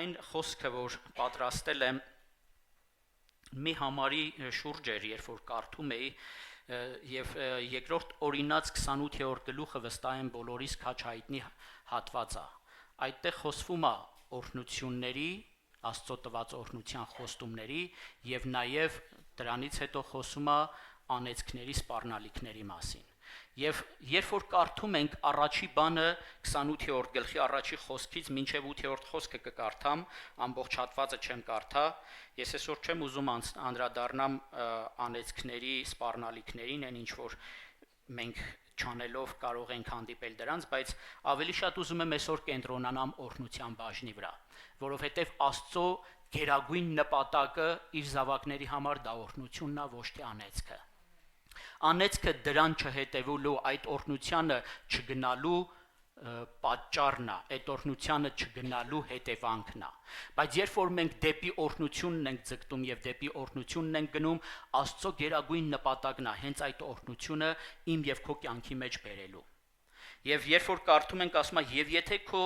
Այն խոսքը, որ պատրաստել եմ մի համարի շուրջ էր, երբ որ կարդում էի, եւ երկրորդ օրինաց 28-րդ գլուխը վստահ եմ բոլորիս քաչ հայտնի հատված է։ Այդտեղ խոսվում է օրհնությունների, Աստծո տված օրհնության խոստումների եւ նաեւ դրանից հետո խոսում է անեծքների, սպառնալիքների մասին։ Եվ երբ որ կարդում ենք առաջի բանը 28-րդ գլխի առաջի խոսքից մինչև 8-րդ խոսքը կկարդամ, ամբողջ հատվածը չեմ կարդա, ես այսօր չեմ ուզում անդրադառնամ անեծքների, սպառնալիքներին, այն ինչ որ մենք չանելով կարող ենք հանդիպել դրանց, բայց ավելի շատ ուզում եմ այսօր կենտրոնանամ օրհնության բաժնի վրա, որովհետև Աստծո գերագույն նպատակը իր զավակների համար դա օրհնությունն է, ոչ թե անեծքը։ Անեծքը դրան չհետևելու, այդ օրհնությանը չգնալու պատճառն է, այդ օրհնությանը չգնալու հետևանքն է։ Բայց երբ որ մենք դեպի օրհնությունն ենք ձգտում եւ դեպի օրհնությունն ենք գնում, Աստծո գերագույն նպատակն է հենց այդ օրհնությունը իմ եւ քո կյանքի մեջ բերելու։ Եվ երբ որ կարդում ենք, ասում է, եւ եթե քո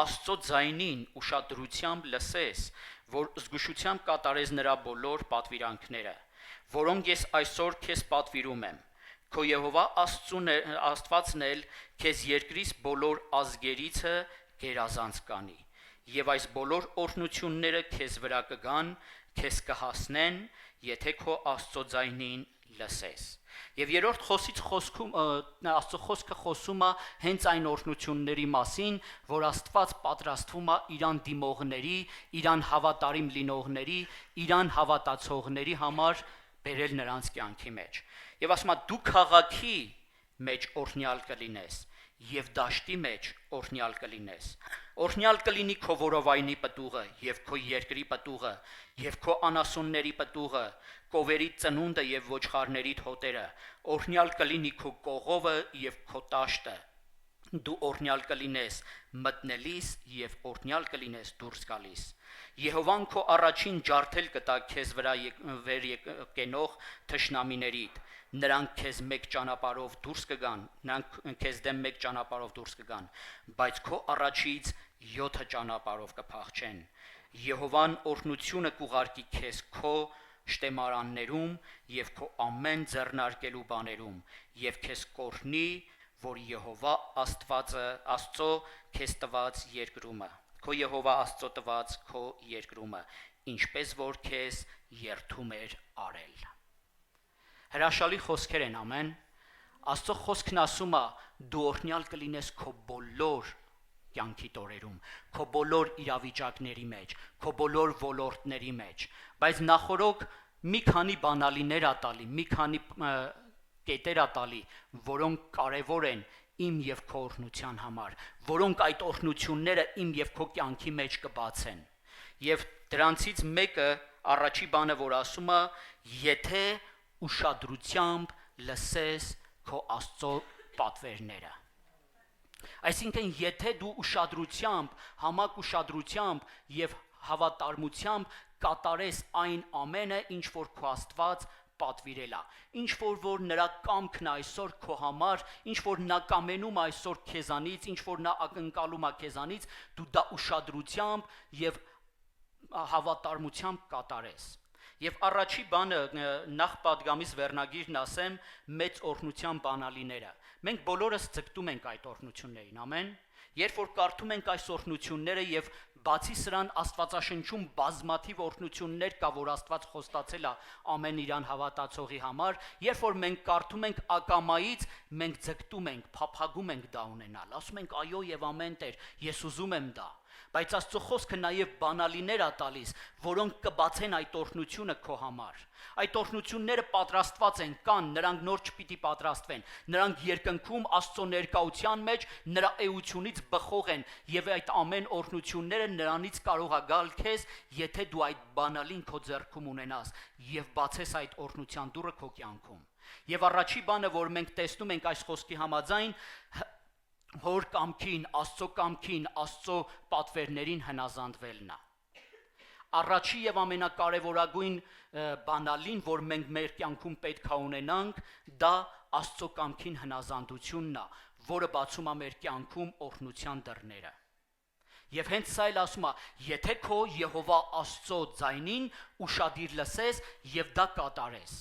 Աստծո ձայնին ուշադրությամբ լսես, որ զգուշությամբ կատարես նրա բոլոր պատվիրանքները, որոնք ես այսօր քեզ պատվիրում եմ, քո Եհովա Աստվածն էլ քեզ երկրից բոլոր ազգերիցը գերազանց կանի, եւ այս բոլոր օրհնությունները քեզ վրա կգան, քեզ կհասնեն, եթե քո Աստծո ձայնին լսես։ Եվ երրորդ խոսքում Աստծո խոսքը խոսում է հենց այն օրհնությունների մասին, որ Աստված պատրաստվում է իրան դիմողների, իրան հավատարիմ լինողների, իրան հավատացողների համար բերել նրանց կյանքի մեջ։ Եվ ասում է, դու քաղաքի մեջ օրհնյալ կլինես եւ դաշտի մեջ օրհնյալ կլինես։ Օրհնյալ կլինի քո որովայնի պտուղը եւ քո երկրի պտուղը եւ քո անասունների պտուղը, կովերի ծնունդը եւ ոչխարների հոտերը։ Օրհնյալ կլինի քո կողովը եւ քո տաշտը։ Դու օրհնյալ կլինես մտնելիս եւ օրհնյալ կլինես դուրս գալիս։ Եհովան քո առաջին ջարդել կտա քեզ վրա վեր կենող թշնամիներիդ, նրանք քեզ մեկ ճանապարհով դուրս կգան, նրանք քեզ դեմ մեկ ճանապարհով դուրս կգան, բայց քո առաջից 7 ճանապարհով կփախչեն։ Եհովան օրհնությունը կուղարկի քեզ քո շտեմարաններում եւ քո ամեն ձեռնարկելու բաներում եւ քեզ կօրհնի, որ Եհովա Աստծո քեզ տված երկրումը, քո Եհովա Աստծո տված քո երկրումը, ինչպես որ քեզ երդում էր արել։ Հրաշալի խոսքեր են, ամեն։ Աստծո խոսքն ասում է, դու օրհնյալ կլինես քո բոլոր կյանքի տորերում, քո բոլոր իրավիճակների մեջ, քո բոլոր ոլորտների մեջ, բայց նախորոք մի քանի բանալիներ ա տալի, մի քանի կետեր ա տալի, որոնք կարևոր են իմ եւ քո օրհնության համար, որոնք այդ օրհնությունները իմ եւ քո կյանքի մեջ կբացեն։ Եվ դրանցից մեկը առաջի բանը, որ ասում է, եթե ուշադրությամբ լսես քո Աստծո պատվերները։ Այսինքն, եթե դու ուշադրությամբ, համակ ուշադրությամբ եւ հավատարմությամբ կատարես այն ամենը, ինչ որ քո Աստված պատվիրել է, ինչ որ նրա կամքն է այսօր քո համար, ինչ որ նա կամենում է այսօր քեզանից, ինչ որ նա ակնկալում է քեզանից, դու դա ուշադրությամբ եւ հավատարմությամբ կատարես։ Եվ առաջի բանը նախ պատգամիս վերնագիրն ասեմ մեծ օրհնության բանալիները։ Մենք բոլորս ձգտում ենք այդ օրհնություններին, ամեն։ Երբ որ կարդում ենք այս օրհնությունները եւ բացի սրան Աստվածաշնչում բազմաթիվ օրհնություններ կա, որ Աստված խոստացել է ամեն իրան հավատացողի համար, երբ որ մենք կարդում ենք ակամայից, մենք ձգտում ենք, փափագում ենք դա ունենալ, ասում ենք այո եւ ամեն Տեր, ես ուզում եմ դա, բայց Աստծո խոսքը նաեւ բանալիներ ա տալիս, որոնք կբացեն այդ օրհնությունը քո համար։ Այդ օրհնությունները պատրաստված են, կան, նրանք նոր չպիտի պատրաստվեն, նրանք երկնքում Աստծո ներկայության մեջ նրա էությունից բխող են եւ այդ ամեն օրհնությունները նրանից կարող է գալ քեզ, եթե դու այդ բանալին քո ձեռքում ունենաս եւ բացես այդ օրհնության դուռը քո կյանքում։ Եվ առաջի բանը, որ մենք տեսնում ենք այս խոսքի համաձայն, հոր կամքին, Աստծո պատվերներին հնազանդվելն է։ Առաջի եւ ամենակարևորագույն բանալին, որ մենք մեր կյանքում պետք է ունենանք, դա Աստծո կամքին հնազանդությունն է, որը բացում է մեր կյանքում օրհնության դռները։ Եվ հենց սա էլ ասում է, եթե քո Եհովա Աստծո ձայնին ուշադիր լսես եւ դա կատարես։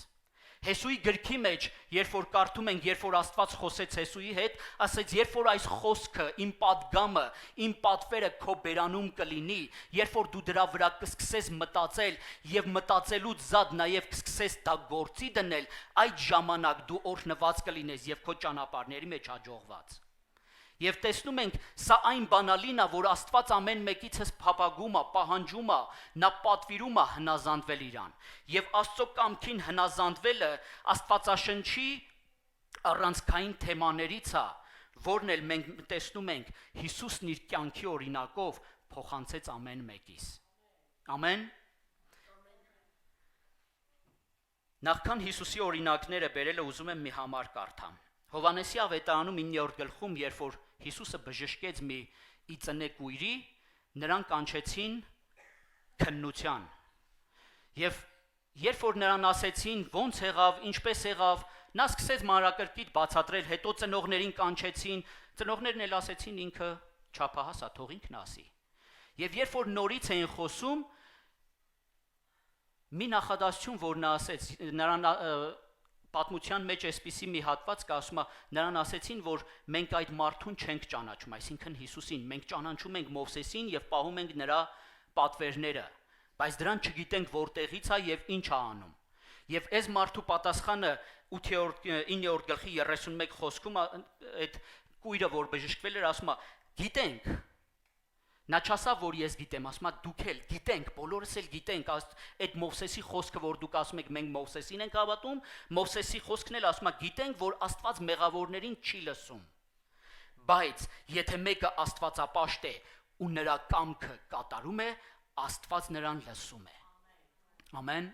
Հեսուի գրքի մեջ, երբ որ կարդում ենք, երբ որ Աստված խոսեց Հեսուի հետ, ասեց, երբ որ այս խոսքը, իմ պատգամը, իմ պատվերը քո բերանում կլինի, երբ որ դու դրա վրա կսկսես մտածել եւ մտածելուց զատ նաեւ կսկսես դա գործի դնել, այդ ժամանակ դու օրհնված կլինես եւ քո ճանապարհների մեջ հաջողված։ Եվ տեսնում ենք, սա այն բանալին է, որ Աստված ամեն մեկիցս փափագում է, պահանջում է, նա պատվիրում է հնազանդվել իրան։ Եվ Աստծո կամքին հնազանդվելը Աստվածաշնչի առանցքային թեմաներից է, որն էլ մենք տեսնում ենք, Հիսուսն իր կյանքի օրինակով փոխանցեց ամեն մեկիս։ Ամեն։ Նախքան Հիսուսի օրինակները բերելը ուզում եմ մի համար կարդամ։ Հովհաննեսի ավետարանում 9-րդ գլխում, երբ որ Հիսուսը բժշկեց մի իծնե կույրի, նրան կանչեցին քննության։ Եվ երբ որ նրան ասեցին ոնց եղավ, ինչպես եղավ, նա սկսեց մանրակրկիտ բացատրել, հետո ծնողներին կանչեցին, ծնողներն էլ ասեցին ինքը չափահաս է, թող ինքն ասի։ Եվ երբ որ նորից էին խոսում, մի նախադասություն, որ նա ասեց, նրան պատմության մեջ այսպիսի մի հատված կա, ասում է, նրան ասեցին, որ մենք այդ մարդուն չենք ճանաչում, այսինքն Հիսուսին, մենք ճանաչում ենք Մովսեսին եւ պահում ենք նրա պատվերները, բայց դրան չգիտենք որտեղից է եւ ինչ է անում։ Եվ այս մարդու պատասխանը 9-րդ գլխի 31 խոսքում այդ կույրը, որ բժշկվել էր, ասում է, գիտենք։ Նա չասավ, որ ես գիտեմ, ասում է դուք էլ գիտենք, բոլորս էլ գիտենք, այդ Մովսեսի խոսքը, որ դուք ասում եք, մենք Մովսեսին ենք հավատում, Մովսեսի խոսքն էլ ասում է, գիտենք, որ Աստված մեղավորներին չի լսում։ Բայց եթե մեկը Աստվածապաշտ է ու նրա կամքը կատարում է, Աստված նրան լսում է։ Ամեն։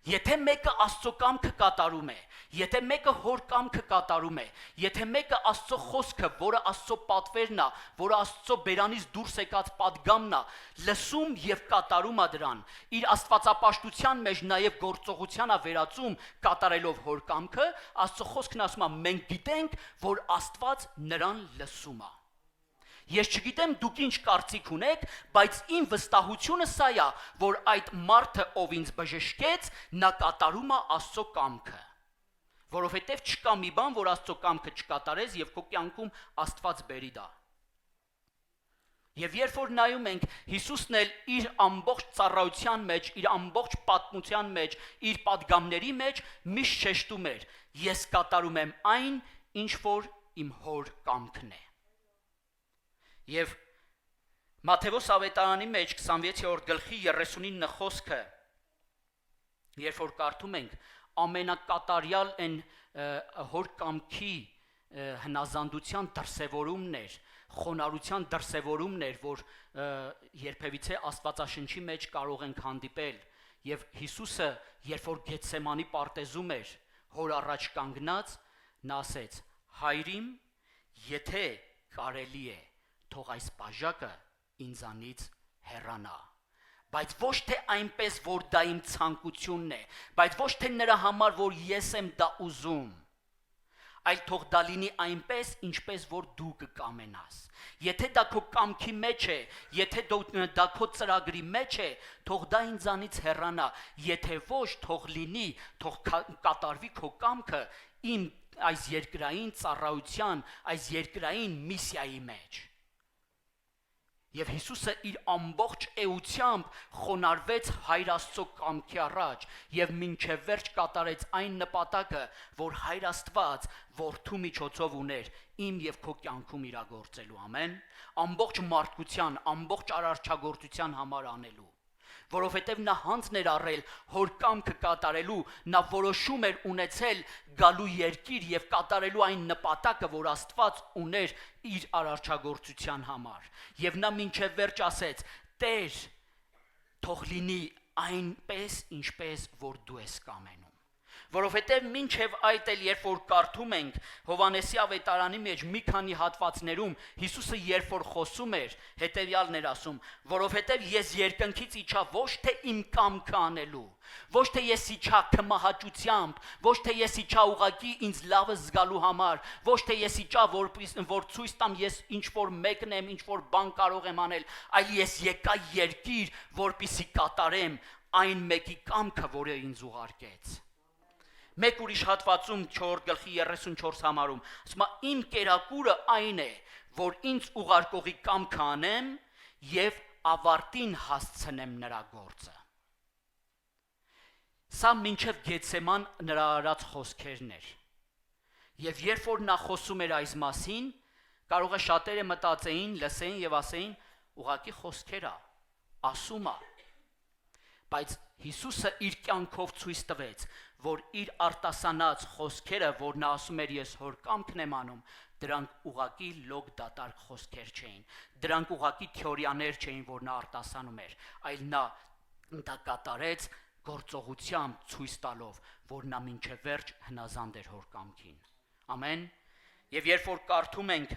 Եթե մեկը Աստծո կամքը կատարում է, եթե մեկը հոր կամքը կատարում է, եթե մեկը Աստծո խոսքը, որը Աստծո պատվերն է, որը Աստծո բերանից դուրս եկած պատգամն է, լսում եւ կատարում է դրան, իր աստվածապաշտության մեջ նաեւ գործողության է վերածում կատարելով հոր կամքը, Աստծո խոսքն ասում է, մենք գիտենք, որ Աստված նրան լսում է։ Ես չգիտեմ դուք ինչ կարծիք ունեք, բայց իմ վստահությունը սա է, որ այդ մարդը, ով ինձ բժշկեց, նա կատարում է Աստծո կամքը։ Որովհետև չկա մի բան, որ Աստծո կամքը չկատարես եւ քո կյանքում Աստված բերի դա։ Եվ երբ որ նայում ենք, Հիսուսն էլ իր ամբողջ ծառայության մեջ, իր ամբողջ պատմության մեջ, իր պատգամների մեջ միշտ շեշտում էր. ես կատարում եմ այն, ինչ որ իմ հոր կամքն է։ Եվ Մատթեոս ավետարանի մեջ 26-րդ գլխի 39 խոսքը, երբ որ կարդում ենք, ամենակատարյալ են հոր կամքի հնազանդության դրսևորումներ, խոնարհության դրսևորումներ, որ երբևիցե Աստվածաշնչի մեջ կարող ենք հանդիպել, եւ Հիսուսը, երբ որ Գեթսեմանի պարտեզում էր, հոր առաջ կանգնած, նա ասեց. հայրիմ, եթե կարելի է, թող այս բաժակը ինձանից հեռանա, բայց ոչ թե այնպես, որ դա իմ ցանկությունն է, բայց ոչ թե նրա համար, որ ես եմ դա ուզում, այլ թող դա լինի այնպես, ինչպես որ դու կկամենաս։ Եթե դա քո կամքի մեջ է, եթե դա քո ծրագրի մեջ է, թող դա ինձանից հեռանա, եթե ոչ, թող լինի, թող կատարվի քո կամքը իմ այս երկրային ծառայության, այս երկրային միսիայի մեջ։ Եվ Հիսուսը իր ամբողջ էությամբ խոնարհվեց Հայր Աստծո կամքի առաջ եւ մինչեւ վերջ կատարեց այն նպատակը, որ Հայր Աստված որդու միջոցով ուներ իմ եւ քո կյանքում իրագործելու, ամեն, ամբողջ մարդկության, ամբողջ արարչագործության համար անելու, որովհետև նա հանձն էր առել հոր կամքը կատարելու, նա որոշում էր ունեցել գալու երկիր եւ կատարելու այն նպատակը, որ Աստված ուներ իր արարչագործության համար, եւ նա մինչեւ վերջ ասեց. Տեր, թող լինի այնպես, ինչպես որ դու ես կամենում, Որովհետև մինչև այդ էլ երբ որ կարդում ենք Հովհաննեսի ավետարանի մեջ մի քանի հատվածներում Հիսուսը երբ որ խոսում էր, հետևյալն էր ասում, որովհետև ես երկնքից իջա ոչ թե իմ կամքը անելու, ոչ թե ես իջա քմահաճությամբ, ոչ թե ես իջա ուղակի ինձ լավը զգալու համար, ոչ թե ես իջա որ ցույց տամ ես ինչ որ մեկն եմ, ինչ որ բան կարող եմ անել, այլ ես եկա երկիր, որպիսի կատարեմ այն մեկի կամքը, որը ինձ ուղարկեց։ Մեկ ուրիշ հատվածում 4:34 համարում, ասում է իմ կերակուրը այն է, որ ինձ ուղարկողի կամքը անեմ եւ ավարտին հասցնեմ նրա գործը։ Սա մինչև Գեթսեման նրա արած խոսքերն էր։ Եվ երբ որ նա խոսում էր այս մասին, կարող է շատերը մտածեին, լսեին եւ ասեին, ուղակի խոսքեր է, ասում է։ Բայց Հիսուսը իր կյանքով ցույց տվեց, որ իր արտասանած խոսքերը, որ նա ասում էր ես հոր կամքն եմ անում, դրանք ուղակի լոկ դատարկ խոսքեր չէին, դրանք ուղակի թեորիաներ չէին, որ նա արտասանում էր, այլ նա դա կատարեց գործողությամբ ցույց տալով, որ նա մինչև վերջ հնազանդ էր հոր կամքին։ Ամեն։ Եվ երբ որ կարդում ենք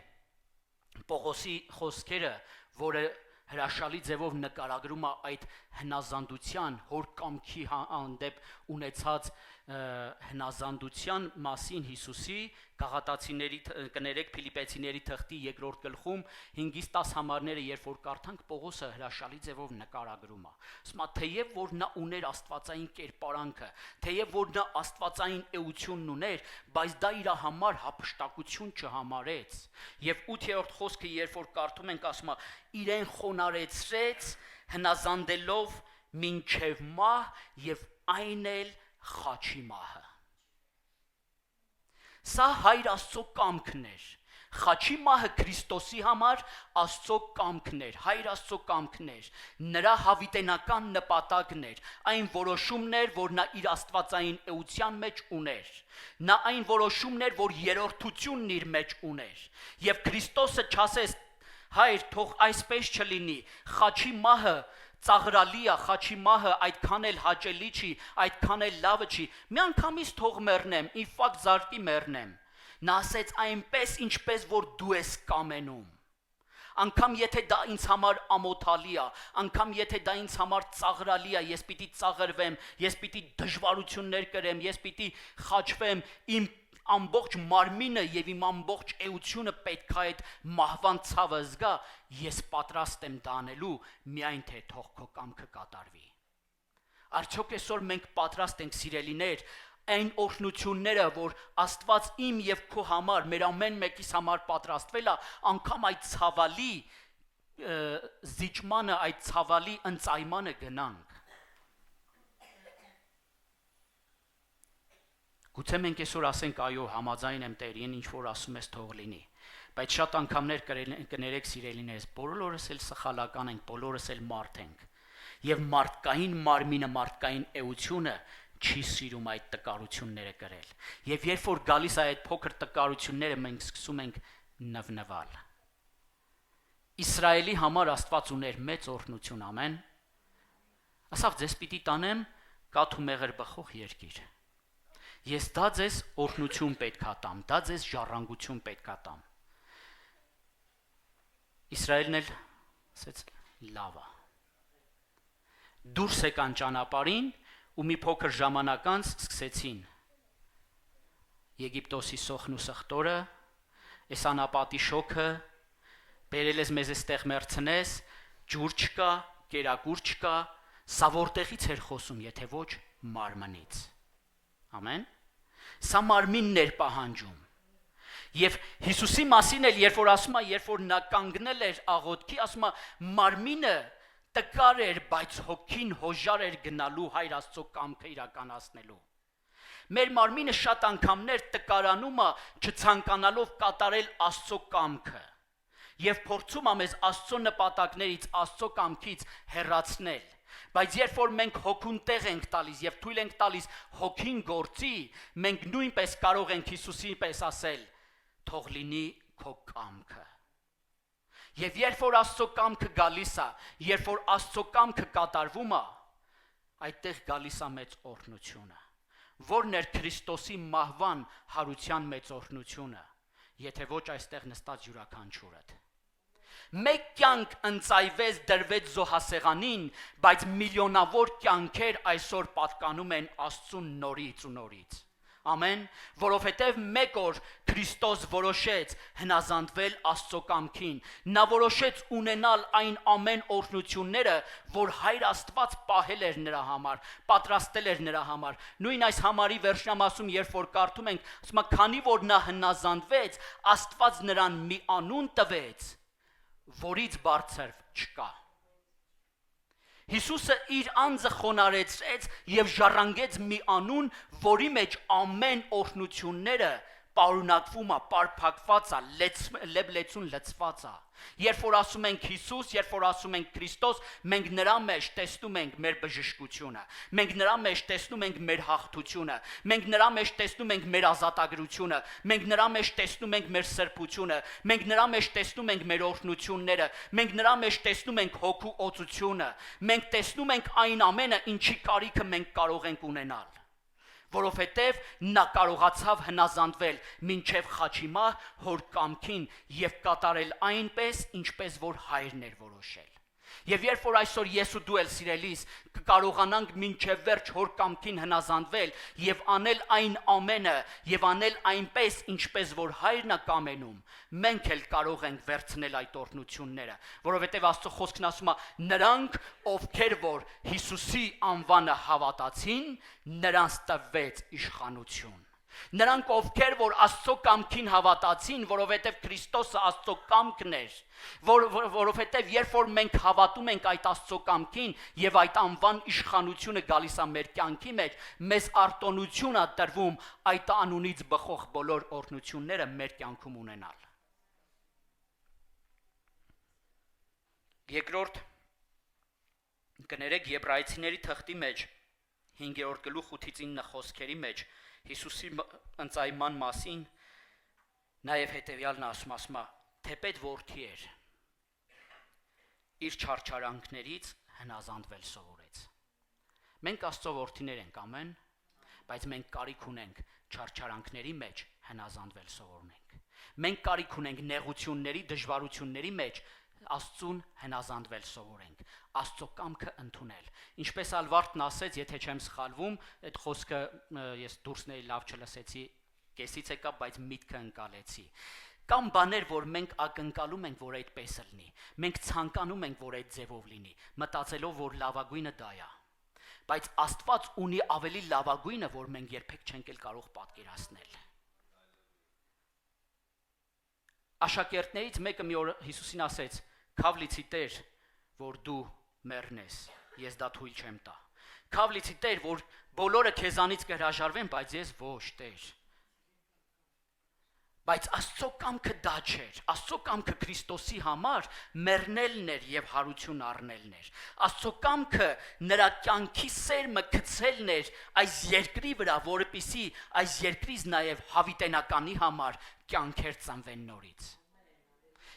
Պողոսի խոսքերը, որը հրաշալի ձևով նկարագրում է այդ հնազանդության, հոր կամքի հանդեպ ունեցած հնազանդության մասին Հիսուսի, Գաղատացիների կներեք Փիլիպեցիների թղթի 2-րդ գլխում 5-10 համարները, երբ որ կարդանք, Պողոսը հրաշալի ձևով նկարագրում է։ Ասում է, թեև որ նա ուներ աստվածային կերպարանքը, թեև որ նա աստվածային էությունն ուներ, բայց դա իր համար հափշտակություն չհամարեց։ Եվ 8-րդ խոսքը, երբ որ կարդում ենք, ասում է, իրեն խոնարեցրեց հնազանդելով մինչև մահ եւ այն էլ խաչի մահը։ Սա հայր Աստծո կամքն էր։ Խաչի մահը Քրիստոսի համար Աստծո կամքն էր, հայր Աստծո կամքն էր, նրա հավիտենական նպատակն էր, այն որոշումն էր, որ նա իր աստվածային էության մեջ ուներ։ Նա այն որոշումն էր, որ երրորդությունն իր մեջ ուներ։ Եվ Քրիստոսը չասեց, հայր, թող այսպես չլինի, խաչի մահը ծաղրալի է, խաչի մահը այդքան էլ հաճելի չի, այդքան էլ լավը չի, մի անգամից թող մեռնեմ, ինֆարկտ զարկի մեռնեմ։ Նա ասեց այնպես, ինչպես որ դու ես կամենում։ Անկամ եթե դա ինձ համար ամոթալի է, անկամ եթե դա ինձ համար ծաղրալի է, ես պիտի ծաղրվեմ, ես պիտի դժվարություններ կրեմ, ես պիտի խաչվեմ, իմ ամբողջ մարմինը եւ իմ ամբողջ էությունը պետք է այդ մահվան ցավը զգա, ես պատրաստ եմ դա անելու, միայն թե թող քո կամքը կատարվի։ Արդյոք այսօր մենք պատրաստ ենք, սիրելիներ, այն օրհնությունները, որ Աստված իմ եւ քո համար, մեր ամեն մեկիս համար պատրաստվել է, անգամ այդ ցավալի զիջմանը, այդ ցավալի ընծայմանը գնանք։ Գուցե մենք այսօր ասենք, այո, համաձայն եմ Տերին, ինչ որ ասում ես թող լինի, բայց շատ անգամներ կներեք սիրելիներս, բոլորս էլ սխալական ենք, բոլորս էլ մարդ ենք, եւ մարդկային մարմինը, մարդկային էությունը չի սիրում այդ տկարությունները կրել, եւ երբ որ գալիս է այդ փոքր տկարությունները, մենք սկսում ենք նվնվալ։ Իսրայելի համար Աստված ուներ մեծ օրհնություն, ամեն։ Ասավ, ձեզ պիտի տանեմ կաթ ու մեղր բխող երկիր։ Ես դա ձեզ օրհնություն պետքա տամ, դա ձեզ ժառանգություն պետքա տամ։ Իսրայելն էլ ասեց լավ է։ Դուրս եկան ճանապարհին ու մի փոքր ժամանակ անց սկսեցին Եգիպտոսի սոխն ու սխտորը, այս անապատի շոքը, բերել ես մեզ այստեղ մերցնես, ջուր չկա, կերակուր չկա, սա որտեղից էր խոսում, եթե ոչ մարմնից։ Ամեն։ Սա մարմինն էր պահանջում։ Եվ Հիսուսի մասին էլ երբ որ ասում է, երբ որ նա կանգնել էր աղոթքի, ասում է մարմինը տկար էր, բայց հոգին հոժար էր գնալու հայր Աստծո կամքը իրականացնելու։ Մեր մարմինը շատ անգամներ տկարանում է, չցանկանալով կատարել Աստծո կամքը եւ փորձում է մեզ Աստծո նպատակներից, Աստծո կամքից հեռացնել։ Բայց երբ որ մենք հոգուն տեղ ենք տալիս եւ թույլ ենք տալիս հոգին գործի, մենք նույնպես կարող ենք Հիսուսի պես ասել. թող լինի քո կամքը։ Եվ երբ որ Աստծո կամքը գալիս է, երբ որ Աստծո կամքը կատարվում է, այդտեղ գալիս է մեծ օրհնությունը, Որն էր Քրիստոսի մահվան հարության մեծ օրհնությունը, եթե ոչ այստեղ նստած յուրաքանչյուրդ։ Մեկ կյանք ընծայվեց դրվեց զոհասեղանին, բայց միլիոնավոր կյանքեր այսօր պատկանում են Աստծուն նորից ու նորից։ Ամեն, որովհետև մեկ օր Քրիստոս որոշեց հնազանդվել Աստծո կամքին, նա որոշեց ունենալ այն ամեն օրհնությունները, որ Հայր Աստված պահել էր նրա համար, պատրաստել էր նրա համար։ Նույն այս համարի վերջնամասում, երբ որ կարդում ենք, ասում է, քանի որ նա հնազանդվեց, Աստված նրան մի անուն տվեց, որից բարձր չկա։ Հիսուսը իր անձը խոնարհեցրեց եւ ժառանգեց մի անուն, որի մեջ ամեն օրհնությունները պարունակվում է, պարփակված է, լեցուն լցված է։ Երբ որ ասում ենք Հիսուս, երբ որ ասում ենք Քրիստոս, մենք նրա մեջ տեսնում ենք մեր բժշկությունը, մենք նրա մեջ տեսնում ենք մեր հաղթությունը, մենք նրա մեջ տեսնում ենք մեր ազատագրությունը, մենք նրա մեջ տեսնում ենք մեր սրբությունը, մենք նրա մեջ տեսնում ենք մեր օրհնությունները, մենք նրա մեջ տեսնում ենք հոգու օծությունը, մենք տեսնում ենք այն ամենը, ինչի կարիքը մենք կարող ենք ունենալ։ Որովհետև նա կարողացավ հնազանդվել մինչև խաչիմահ հոր կամքին և կատարել այնպես, ինչպես որ Հայրն էր որոշել։ Եվ երբ որ այսօր ես ու դու էլ սիրելիս կկարողանանք մինչև վերջ հոր կամքին հնազանդվել և անել այն ամենը և անել այնպես, ինչպես որ Հայրն է կամենում, մենք էլ կարող ենք վերցնել այդ օրհնությունները, որովհետև Աստծո խոսքն ասում է, նրանք, ովքեր որ Հիսուսի անվանը հավատացին, նրանց տվեց իշխանություն։ Նրանք ովքեր որ Աստծո կամքին հավատացին, որովհետև Քրիստոսը Աստծո կամքն էր, որովհետև երբ որ մենք հավատում ենք այդ Աստծո կամքին եւ այդ անվան իշխանությունը գալիս է մեր կյանքի մեջ, մեզ արտոնություն է տրվում այդ անունից բխող բոլոր օրհնությունները մեր կյանքում ունենալ։ Երկրորդ կներեք Եբրայեցիների թղթի մեջ 5-րդ գլուխ 8-ից 9 խոսքերի մեջ Հիսուսի ընծայման մասին նաև հետևյալն ասում է, թեպետ որդի էր, իր չարչարանքներից հնազանդվել սովորեց։ Մենք Աստծո որդիներ ենք, ամեն, բայց մենք կարիք ունենք չարչարանքների մեջ հնազանդվել սովորենք։ Մենք կարիք ունենք նեղությունների, դժվարությունների մեջ Աստծուն հնազանդվել սովորենք, Աստծո կամքը ընդունել։ Ինչպես Ալվարդն ասեց, եթե չեմ սխալվում, այդ խոսքը ես դուրսն էի լավ չլսեցի, կեսից եկա, բայց միտքը ընկալեցի։ Կամ բաներ, որ մենք ակնկալում ենք, որ այդպես լինի, մենք ցանկանում ենք, որ այդ ձևով լինի, մտածելով, որ լավագույնը դա է։ Բայց Աստված ունի ավելի լավագույնը, որ մենք երբեք չենք էլ կարող պատկերացնել։ Աշակերտներից մեկը մի օր Հիսուսին ասեց. «Քավլիցի Տեր, որ դու մեռնես, ես դա թույլ չեմ տա։ Քավլիցի Տեր, որ բոլորը քեզանից կհրաժարվեն, բայց ես ոչ, Տեր»։ Բայց Աստծո կամքը դա չէր, Աստծո կամքը Քրիստոսի համար մեռնելն էր և հարություն առնելն էր։ Աստծո կամքը նրա կյանքի սերմը գցելն էր այս երկրի վրա, որպեսզի այս երկրից նաև հավիտենականի համար կյանքեր ծնվեն նորից։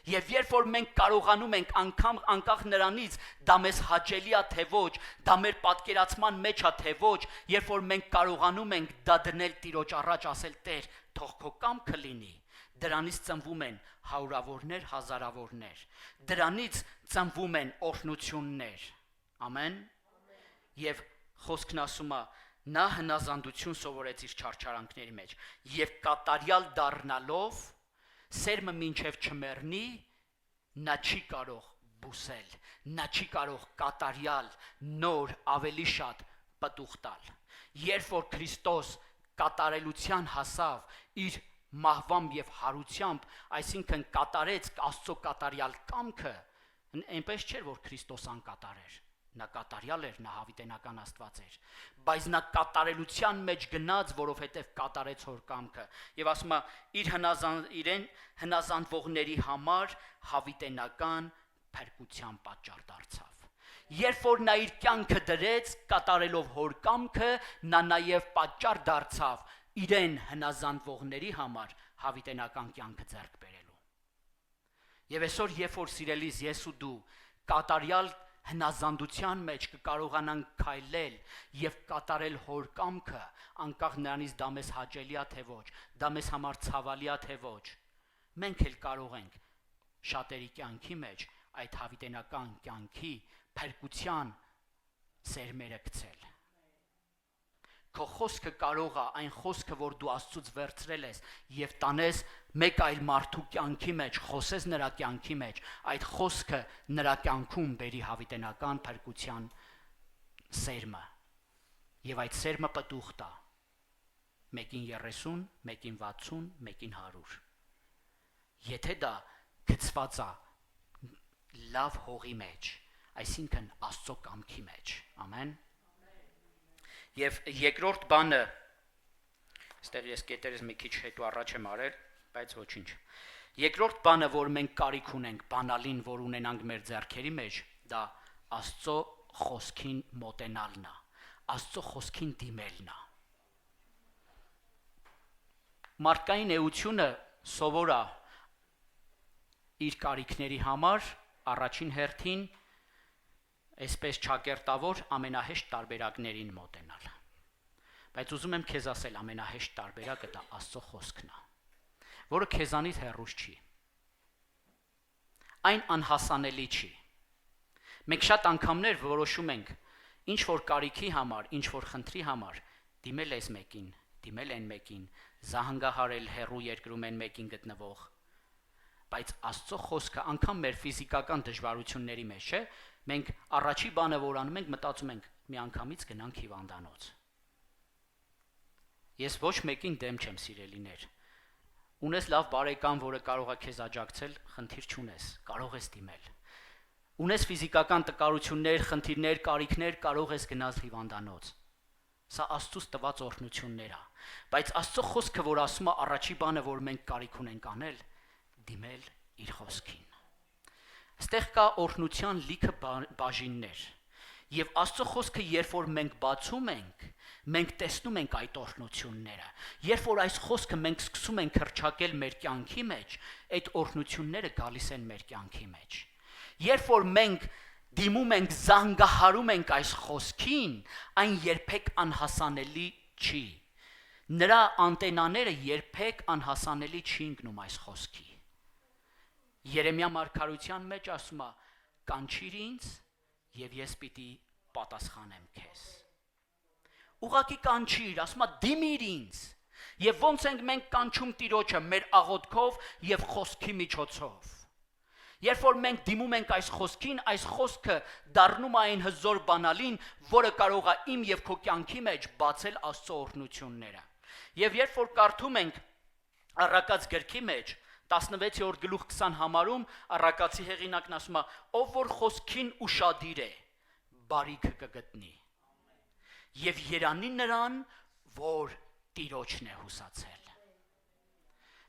Եվ երբ որ մենք կարողանում ենք անկախ նրանից, դա մեզ հաճելի է թե ոչ, դա մեր պատկերացման մեջ է թե ոչ, երբ որ մենք կարողանում ենք դա դնել Տիրոջ առաջ, ասել Տեր, թող քո կամքը լինի, դրանից ծնվում են հարյուրավորներ, հազարավորներ, դրանից ծնվում են օրհնություններ, ամեն, և խոսքն ասում է, նա հնազանդություն սովորեց իր չարչարանքների մեջ, և կատարյալ դառնալով, սերմը մինչև չմեռնի, նա չի կարող բուսել, նա չի կարող կատարյալ, նոր, ավելի շատ պտուղ տալ։ Երբ որ Քրիստոս կատարելության հասավ իր մահվամբ և հարությամբ, այսինքն կատարեց Աստծո կատարյալ կամքը, այնպես չէր, որ Քրիստոս անկատար էր, նա կատարյալ էր, նա հավիտենական Աստված էր, բայց նա կատարելության մեջ գնաց, որովհետև կատարեց հոր կամքը, և ասում է, իրեն հնազանդվողների համար հավիտենական փրկության պատճառ դարձավ։ Երբ որ նա իր կյանքը դրեց, կատարելով հոր կամքը, նա նաև պատճառ դարձավ իրեն հնազանդվողների համար հավիտենական կյանքը ձեռք բերելու։ Եվ այսօր, երբ որ սիրելիս ես ու դու կատարյալ հնազանդության մեջ կկարողանանք քայլել եւ կատարել հոր կամքը, անկախ նրանից դա մեզ հաճելի է թե ոչ, դա մեզ համար ցավալի է թե ոչ։ Մենք էլ կարող ենք շատերի կյանքի մեջ այդ հավիտենական կյանքի փրկության սերմերը գցել։ Քո խոսքը կարող է այն խոսքը, որ դու Աստծուց վերցրել ես եւ տանես մեկ այլ մարդու կյանքի մեջ, խոսես նրա կյանքի մեջ, այդ խոսքը նրա կյանքում բերի հավիտենական փրկության սերմը։ Եւ այդ սերմը պտուղ տա։ Մեկին 30, մեկին 60, մեկին 100։ Եթե դա գծված է լավ հողի մեջ, այսինքն Աստծո կամքի մեջ, ամեն։ Եվ երկրորդ բանը, այստեղ ես կետերս մի քիչ հետո առաջ եմ արել, բայց ոչինչ։ Երկրորդ բանը, որ մենք կարիք ունենք, բանալին, որ ունենանք մեր ձեռքերի մեջ, դա Աստծո խոսքին մոտենալն է, Աստծո խոսքին դիմելն է։ Մարդկային էությունը սովոր է իր կարիքների համար առաջին հերթին այսպես ճակերտավոր ամենահեշտ տարբերակներին մոտենալ։ Բայց ուզում եմ քեզ ասել, ամենահեշտ տարբերակը դա Աստծո խոսքն է, որը քեզանից հեռուս չի։ Այն անհասանելի չի։ Մենք շատ անգամներ որոշում ենք ինչ որ կարիքի համար, ինչ որ խնդրի համար դիմել ես մեկին, դիմել են մեկին, զահանգահարել հեռու երկրում են մեկին գտնվող։ Բայց Աստծո խոսքը անգամ մեր ֆիզիկական դժվարությունների մեջ չէ, մենք առաջի բանը որ անում ենք, մտածում ենք մի անգամից գնանք հիվանդանոց։ Ես ոչ մեկին դեմ չեմ, սիրելիներ։ Ունես լավ բարեկամ, որը կարող է քեզ աջակցել, խնդիր չունես, կարող ես դիմել։ Ունես ֆիզիկական տկարություններ, խնդիրներ, կարիքներ, կարող ես գնալ հիվանդանոց։ Սա Աստծուց տված օրհնություններ է, բայց Աստծո խոսքը, որ ասում է առաջի բանը, որ մենք կարիք ունենք անել, դիմել իր խոսքին։ Այստեղ կա օրհնության լիքը բաժիններ, եւ Աստծո խոսքը, երբ որ մենք բացում ենք, մենք տեսնում ենք այդ օրհնությունները։ Երբ որ այս խոսքը մենք սկսում ենք հռչակել մեր կյանքի մեջ, այդ օրհնությունները գալիս են մեր կյանքի մեջ։ Երբ որ մենք դիմում ենք, զանգահարում ենք այս խոսքին, այն երբեք անհասանելի չի։ Նրա անտենաները երբեք անհասանելի չի ընկնում այս խոսքի։ Երեմիա մարգարության մեջ ասում է. «Կանչիր ինձ, եւ ես պիտի պատասխանեմ քեզ»։ Ուղղակի կանչիր, ասում է դիմիր ինձ։ Եվ ոնց ենք մենք կանչում Տիրոջը մեր աղոթքով եւ խոսքի միջոցով։ Երբ որ մենք դիմում ենք այս խոսքին, այս խոսքը դառնում է այն հզոր բանալին, որը կարող է իմ եւ քո կյանքի մեջ բացել Աստծո օրհնությունները։ Եվ երբ որ կարդում ենք Առակաց գրքի մեջ 16-րդ գլուխ 20 համարում Առակացի հեղինակն ասում է. «Ով որ խոսքին ուշադիր է, բարիքը կգտնի։ Եվ երանի նրան, որ Տիրոջն է հուսացել»։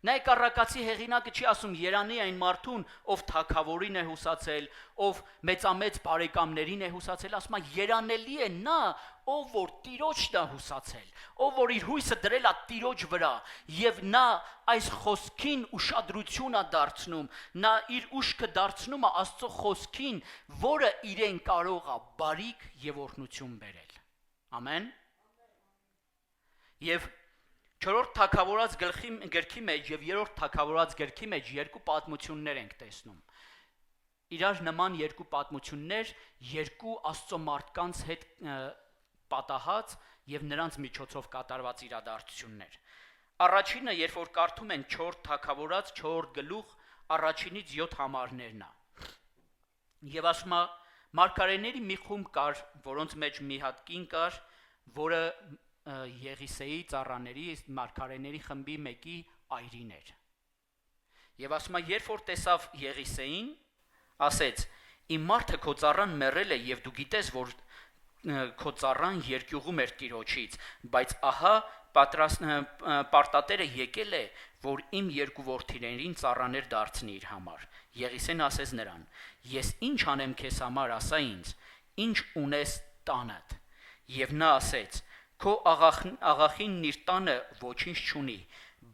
Նայեք, Առակացի հեղինակը չի ասում երանի այն մարդուն, ով թագավորին է հուսացել, ով մեծամեծ բարեկամներին է հուսացել, ասում է երանելի է նա, ով որ Տիրոջն է հուսացել, ով որ իր հույսը դրել է Տիրոջ վրա, եւ նա այս խոսքին ուշադրություն է դարձնում, նա իր ուշքը դարձնում է Աստծո խոսքին, որը իրեն կարող է բարիք եւ օրհնություն բերել։ Ամեն։ Եվ 4-րդ թագավորած գրքի մեջ եւ 3-րդ թագավորած գրքի մեջ երկու պատմություններ ենք տեսնում։ Իրար նման երկու պատմություններ, երկու Աստծո մարդկանց հետ պատահած եւ նրանց միջոցով կատարված իրադարձություններ։ Առաջինը, երբ որ կարդում են 4 թագավորած 4 գլուխ, առաջինից 7 համարներն է։ Եվ ասում է, մարգարեների մի խումբ կար, որոնց մեջ մի հատ կին կար, որը Եղիսեի ծառաների մարգարեների խմբի մեկի այրին էր։ Եվ ասում է, երբ որ տեսավ Եղիսեին, ասեց. «Իմ մարդը քո ծառան մեռել է եւ դու գիտես, որ քո ծառան երկյուղում էր Տիրոջից, բայց ահա պարտատերը եկել է, որ իմ երկու որդիներին ծառաներ դարձնի իր համար»։ Եղիսեն ասեց նրան. «Ես ինչ անեմ քեզ համար, ասա ինձ, ինչ ունես տանդ»։ Եվ նա ասեց. «Քո աղախինն իր տանը ոչինչ չունի,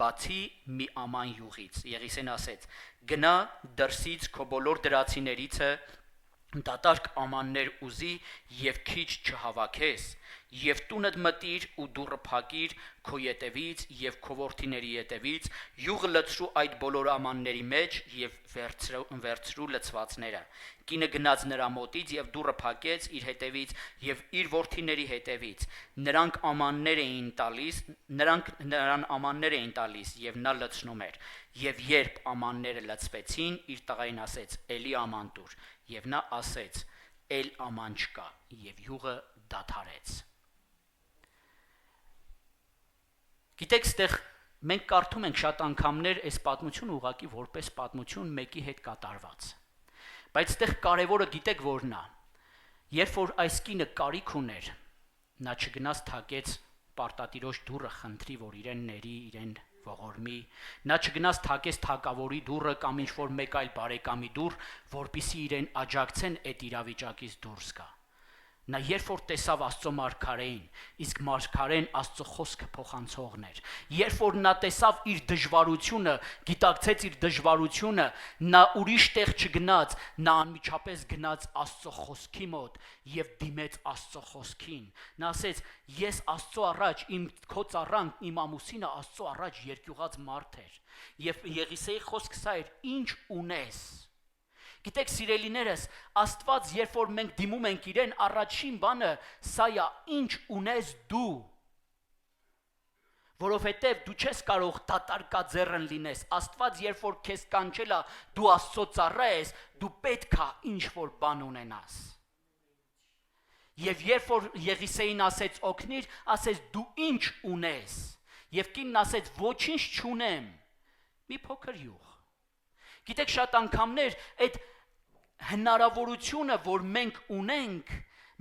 բացի մի աման յուղից»։ Եղիսեն ասեց. «Գնա դրսից քո բոլոր դրացիներիցը դատարկ ամաններ ուզի եւ քիչ չհավաքես, եւ տունդ մտիր ու դուռը փակիր քո ետևից եւ քո որդիների ետևից, յուղը լցրու այդ բոլոր ամանների մեջ եւ վերցրու լցվածները։ Կինը գնաց նրա մոտից եւ դուռը փակեց իր հետևից եւ իր որդիների հետևից։ Նրանք նրան ամաններ էին տալիս եւ նա լցնում էր։ Եվ երբ ամանները լցվեցին, իր տղային ասեց. «Էլի աման տուր»։ Եվ նա ասեց. «Էլ աման չկա», եւ յուղը դադարեց։ Գիտեք, ստեղ մենք կարդում ենք շատ անգամներ այս պատմությունը ուղղակի որպես պատմություն մեկի հետ կատարված։ Բայց ստեղ կարևորը գիտեք որն է։ Երբ որ այս կինը կարիք ուներ, նա չգնաց թակեց պարտատիրոջ դուռը խնդրի, որ իրեն ների, իրեն ողորմի, նա չգնաց թակեց թակավորի դուռը կամ ինչ-որ մեկ այլ բարեկամի դուռ, որպեսզի իրեն աջակցեն այդ իրավիճակից դուրս գա։ Նա երբ որ տեսավ Աստծո մարգարեին, իսկ մարգարեն Աստծո խոսքը փոխանցողն էր, երբ որ նա տեսավ իր դժվարությունը, գիտակցեց իր դժվարությունը, նա ուրիշ տեղ չգնաց, նա անմիջապես գնաց Աստծո խոսքի մոտ եւ դիմեց Աստծո խոսքին։ Նա ասեց. «Ես Աստծո առաջ, քո ծառան, իմ ամուսինը Աստծո առաջ երկյուղած մարդ էր»։ Եվ Եղիսեի խոսքը սա էր. «Ինչ ունես»։ Գիտեք, սիրելիներս, Աստված, երբ որ մենք դիմում ենք իրեն, առաջին բանը սա է, ինչ ունես դու։ Որովհետև դու չես կարող դատարկաձեռն լինես։ Աստված, երբ որ քեզ կանչել է, դու Աստծո ծառա ես, դու պետք է ինչ-որ բան ունենաս։ Եվ երբ որ Եղիսեին ասեց օգնիր, ասեց դու ինչ ունես։ Եվ կինն ասեց ոչինչ չունեմ, մի փոքր յուղ։ Գիտեք, շատ անգամներ այդ հնարավորությունը, որ մենք ունենք,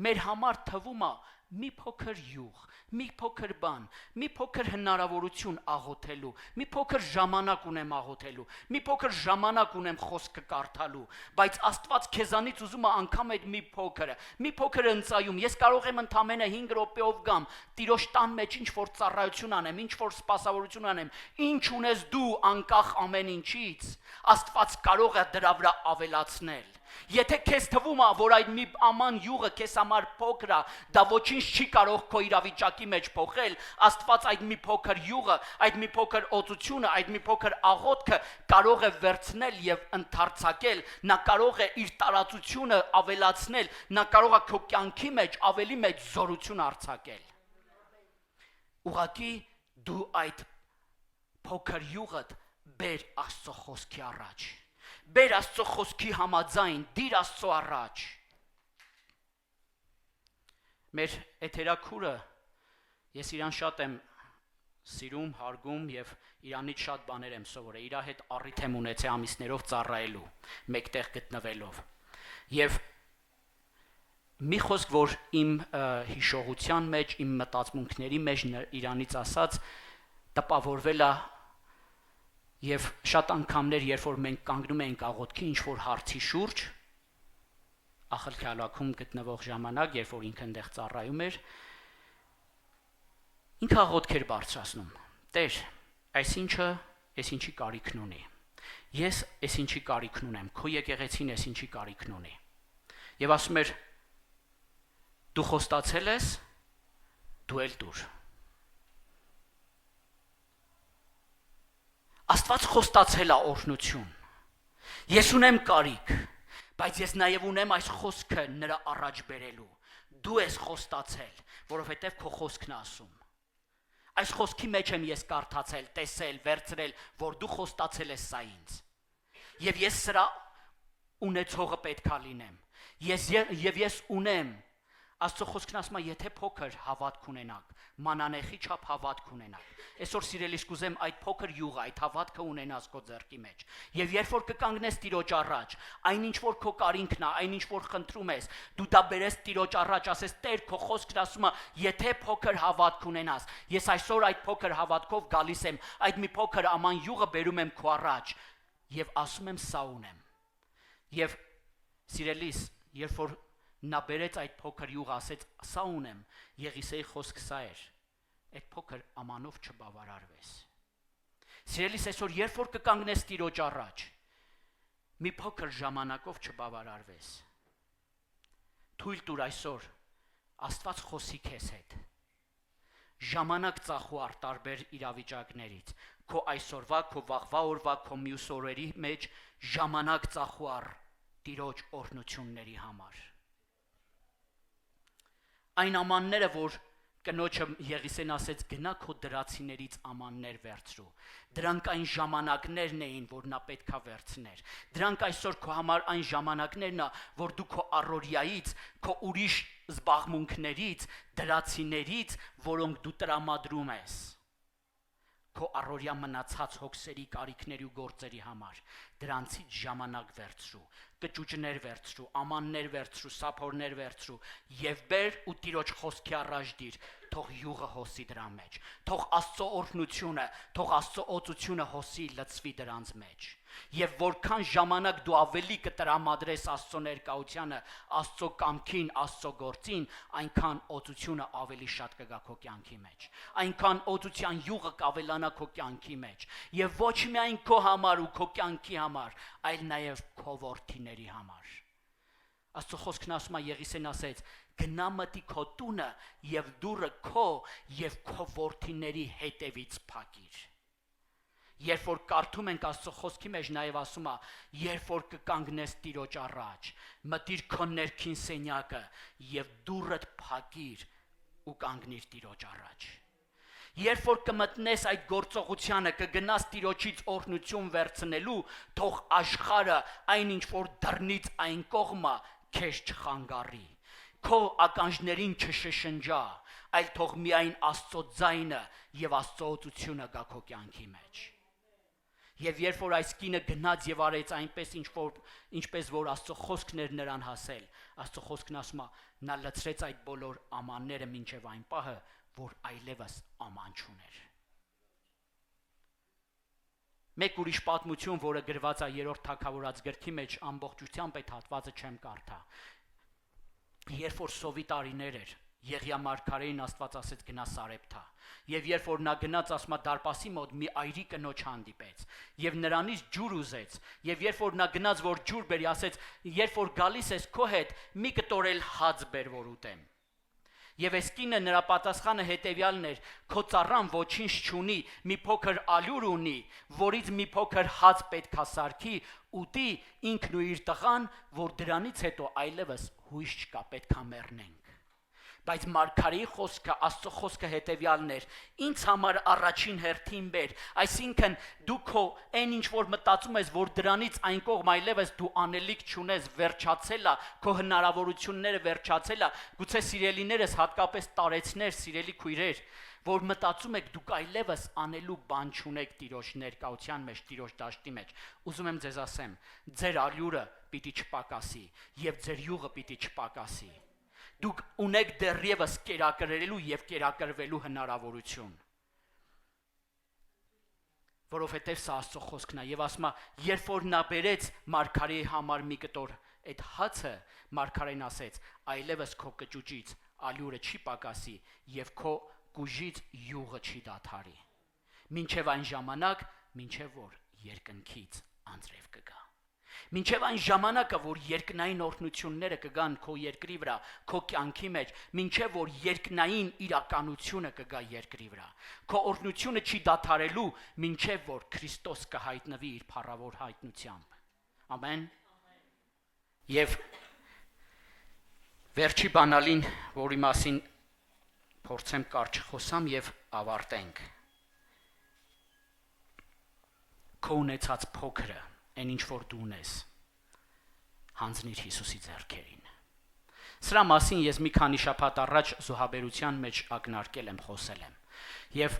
մեր համար թվում է մի փոքր յուղ, մի փոքր բան, մի փոքր հնարավորություն աղոթելու, մի փոքր ժամանակ ունեմ աղոթելու, մի փոքր ժամանակ ունեմ խոսքը կարդալու, բայց Աստված քեզանից ուզում է անգամ այդ մի փոքր ընծայում։ Ես կարող եմ ընդամենը 5 րոպեով գամ, Տիրոջ տան մեջ ինչ-որ ծառայություն անեմ, ինչ-որ սպասավորություն անեմ, ինչ ունես դու անկախ ամեն ինչից, Աստված կարող է դրա վրա ավելացնել։ Եթե քեզ թվում է, որ այդ մի աման յուղը քեզ համար փոքր է, դա ոչինչ չի կարող քո իրավիճակի մեջ փոխել, Աստված այդ մի փոքր յուղը, այդ մի փոքր օծությունը, այդ մի փոքր աղոթքը կարող է վերցնել եւ ընդարձակել, նա կարող է իր տարածությունը ավելացնել, նա կարող է քո կյանքի մեջ ավելի մեծ զորություն արձակել։ Ուղղակի դու այդ փոքր յուղդ բեր Աստծո խոսքի առաջ։ Բեր Աստծո խոսքի համաձայն, դիր Աստծո առաջ։ Մեր էթերաքուրը, ես իրան շատ եմ սիրում, հարգում եւ իրանից շատ բաներ եմ սովորել, իր հետ առիթ եմ ունեցել ամիսներով ծառայելու, մեկտեղ գտնվելով։ Եվ մի խոսք, որ իմ հիշողության մեջ, իմ մտածմունքների մեջ իրանից ասած տպավորվել է։ Եվ շատ անգամներ, երբ որ մենք կանգնում ենք աղոթքի ինչ-որ հարցի շուրջ, Ախալ քալաքում գտնվող ժամանակ, երբ որ ինքը այնտեղ ծառայում էր, ինքը աղոթք էր բարձրացնում. Տեր, այս ինչի կարիքն ունի։ Ես այս ինչի կարիքն ունեմ, քո եկեղեցին այս ինչի կարիքն ունի։ Եվ ասում էր. դու խոստացել ես, դու էլ տուր։ Աստված խոստացել է օրհնություն։ Ես ունեմ կարիք, բայց ես նաև ունեմ այս խոսքը նրա առաջ բերելու։ Դու ես խոստացել, որովհետև քո խոսքն է ասում։ Այս խոսքի մեջ եմ ես կարդացել, տեսել, վերցրել, որ դու խոստացել ես սա ինձ։ Եվ ես սրա ունեցողը պետքա լինեմ։ Ես ունեմ։ Աստծո խոսքն ասում է, եթե փոքր հավատք ունենաք, մանանեխի չափ հավատք ունենաք։ Այսօր սիրելիս կուզեմ այդ փոքր յուղը, այդ հավատքը ունենաս քո ձեռքի մեջ։ Եվ երբ որ կկանգնես Տիրոջ առաջ, այնինչ որ քո կարիքն է, այնինչ որ խնդրում ես, դու դա բերես Տիրոջ առաջ, ասես Տեր, քո խոսքն ասում է, եթե փոքր հավատք ունենաս, ես այսօր այդ փոքր հավատքով գալիս եմ, այդ մի փոքր աման յուղը բերում եմ քո առաջ եւ ասում եմ սա ունեմ։ Եվ սիրելիս, երբ որ նա բերեց այդ փոքր յուղը, ասեց սա ունեմ, Եղիսեի խոսքը սա էր, այդ փոքր ամանով չբավարարվես։ Սիրելիս, այսօր երբ որ կկանգնես Տիրոջ առաջ, մի փոքր ժամանակով չբավարարվես։ թույլ տուր այսօր Աստված խոսի քեզ հետ։ Ժամանակ ծախու տարբեր իրավիճակներից, քո այսօրվա, քո վաղվա օրվա, քո մյուս օրերի մեջ ժամանակ ծախու Տիրոջ օրհնությունների համար։ Այն ամանները, որ կնոջը Եղիսեն ասեց, գնա քո դրացիներից ամաններ վերցրու։ Դրանք այն ժամանակներն էին, որ նա պետքա վերցներ։ Դրանք այսօր քո համար այն ժամանակներն է, որ դու քո առօրյայից, քո ուրիշ զբաղմունքներից, դրացիներից, որոնք դու տրամադրում ես, քո առօրյա մնացած հոգսերի, կարիքների ու գործերի համար, դրանցից ժամանակ վերցրու, կճուճներ վերցրու, ամաններ վերցրու, սափորներ վերցրու եւ բեր ու Տիրոջ խոսքի առաջ դիր, թող յուղը հոսի դրա մեջ, թող Աստծո օրհնությունը, թող Աստծո օծությունը հոսի, լցվի դրանց մեջ։ Եվ որքան ժամանակ դու ավելի կտրամադրես Աստծո ներկայությանը, Աստծո կամքին, Աստծո գործին, այնքան օծությունը ավելի շատ կգա քո կյանքի մեջ, այնքան օծության յուղը կավելանա քո կյանքի մեջ, եւ ոչ միայն քո համար ու քո կյանքի համար, այլ նաեւ քո որդիների համար։ Աստծո խոսքն ասում է, Եղիսեն ասեց, գնա մտի քո տունը եւ դուռը քո եւ քո որդիների հետևից փակիր։ Երբ որ կարդում ենք Աստծո խոսքի մեջ, նաև ասում է, երբ որ կկանգնես Տիրոջ առաջ, մտիր քո ներքին սենյակը եւ դուռդ փակիր ու կանգնիր Տիրոջ առաջ։ Երբ որ կմտնես այդ գործողությանը, կգնաս Տիրոջից օրհնություն վերցնելու, թող աշխարհը այնինչ որ դռնից այն կողմը քեզ չխանգարի, քո ականջներին չշշնջա, այլ թող միայն Աստծո ձայնը եւ Աստծո օծությունը գա քո կյանքի մեջ։ Եվ երբ որ այս կինը գնաց եւ արեց այնպես ինչպես որ Աստծո խոսքն էր նրան հասել, Աստծո խոսքն ասում է, նա լցրեց այդ բոլոր ամանները մինչեւ այն պահը, որ այլևս աման չուներ։ Մեկ ուրիշ պատմություն, որը գրված է 3-րդ Թագավորաց գրքի մեջ, ամբողջությամբ այդ հատվածը չեմ կարդա։ Երբ որ սովի տարիներ էր, Եղիա մարգարեին Աստված ասեց գնա Սարեպթա, եւ երբ որ նա գնաց ասма դարպասի մոտ մի այրի կնոջ հանդիպեց եւ նրանից ջուր ուզեց, եւ երբ որ նա գնաց որ ջուր բերի, ասեց երբ որ գալիս ես քո հետ մի կտորել հաց բեր որ ուտեմ։ Եվ այս կինը նրա պատասխանը հետևյալն էր, քո ծառան ոչինչ չունի, մի փոքր ալյուր ունի, որից մի փոքր հաց պետքա սարքի, ուտի ինքն ու իր տղան, որ դրանից հետո այլևս հույս չկա, պետքա մեռնենք։ Բայց մարգարեի խոսքը, Աստծո խոսքը հետևյալն էր, ինձ համար առաջին հերթին բեր, այսինքն դու քո այն ինչ որ մտածում ես, որ դրանից այն կողմ այլևս դու անելիք չունես, վերջացել է, քո հնարավորությունները վերջացել է, գուցե սիրելիներս, հատկապես տարեցներ, սիրելի քույրեր, որ մտածում եք դուք այլևս անելու բան չունեք Տիրոջ ներկայության մեջ, Տիրոջ դաշտի մեջ, ուզում եմ ձեզ ասեմ, ձեր ալյուրը պիտի չպակասի եւ ձեր յուղը պիտի չպակասի։ Դուք ունեք դեռևս կերակրելու եւ կերակրվելու հնարավորություն։ Որովհետեւ սա Աստծո խոսքն է եւ ասում է, երբ որ նա բերեց մարգարեի համար մի կտոր այդ հացը, մարգարեն ասեց, այլևս քո կճուճից ալյուրը չի պակասի եւ քո կուժից յուղը չի դադարի։ Մինչեւ այն ժամանակ, մինչեւ որ երկնքից անձրև կգա։ Մինչև այն ժամանակը, որ երկնային օրհնությունները կգան քո երկրի վրա, քո կյանքի մեջ, մինչև որ երկնային իրականությունը կգա երկրի վրա, քո օրհնությունը չի դադարելու, մինչև որ Քրիստոս կհայտնվի իր փառավոր հայտնությամբ։ Ամեն։ Եվ վերջի բանալին, որի մասին փորձեմ կարճ խոսամ եւ ավարտենք։ Քո ունեցած փոքրը այն ինչ որ դու ունես, հանձնիր Հիսուսի ձեռքերին։ Սրա մասին ես մի քանի շաբաթ առաջ զոհաբերության մեջ ակնարկել եմ, խոսել եմ։ Եվ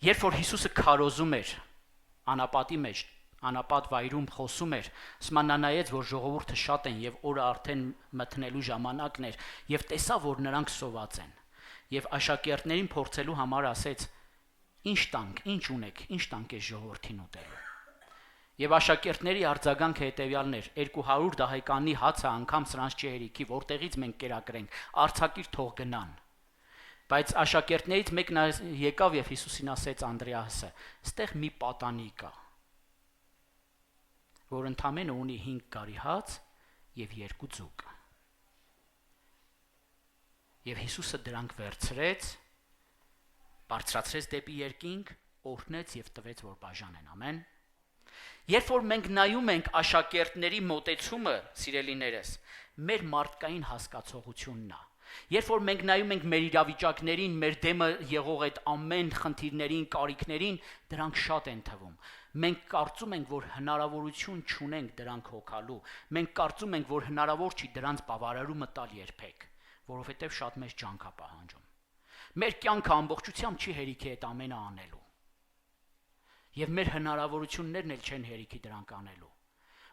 երբ որ Հիսուսը քարոզում էր անապատի մեջ, անապատ վայրում խոսում էր, նա նայեց, որ ժողովուրդը շատ են եւ օրը արդեն մտնելու ժամանակն էր, եւ տեսավ, որ նրանք սոված են։ Եվ աշակերտներին փորձելու համար ասեց. «Ինչ տանք, ինչ ունեք, ինչ տանք այս ժողովրդին ուտելու»։ Եվ աշակերտների արձագանքը հետևյալն էր. 200 դահեկանի հացը անգամ սրանց չի հերիքի, որտեղից մենք կերակրենք, արձակիր թող գնան։ Բայց աշակերտներից մեկն եկավ եւ Հիսուսին ասեց Անդրեասը. «Ստեղ մի պատանի կա, որ ընդամենը ունի 5 կարի հաց եւ 2 ձուկ»։ Եվ Հիսուսը դրանք վերցրեց, բարձրացրեց դեպի երկինք, օրհնեց եւ տվեց, որ բաժանեն, ամեն։ Երբ որ մենք նայում ենք աշակերտների մոտեցումը, սիրելիներս, մեր մարդկային հասկացողությունն է։ Երբ որ մենք նայում ենք մեր իրավիճակներին, մեր դեմը եղող այդ ամեն խնդիրներին, կարիքներին, դրանք շատ են թվում։ Մենք կարծում ենք, որ հնարավորություն չունենք դրանք հոգալու։ Մենք կարծում ենք, որ հնարավոր չի դրանց բավարարումը տալ երբեք, որովհետև շատ մեծ ջանք է պահանջում։ Մեր կյանքը ամբողջությամբ չի հերիքի այդ ամենը անելու։ Եվ մեր հնարավորություններն էլ չեն հերիքի դրանք անելու։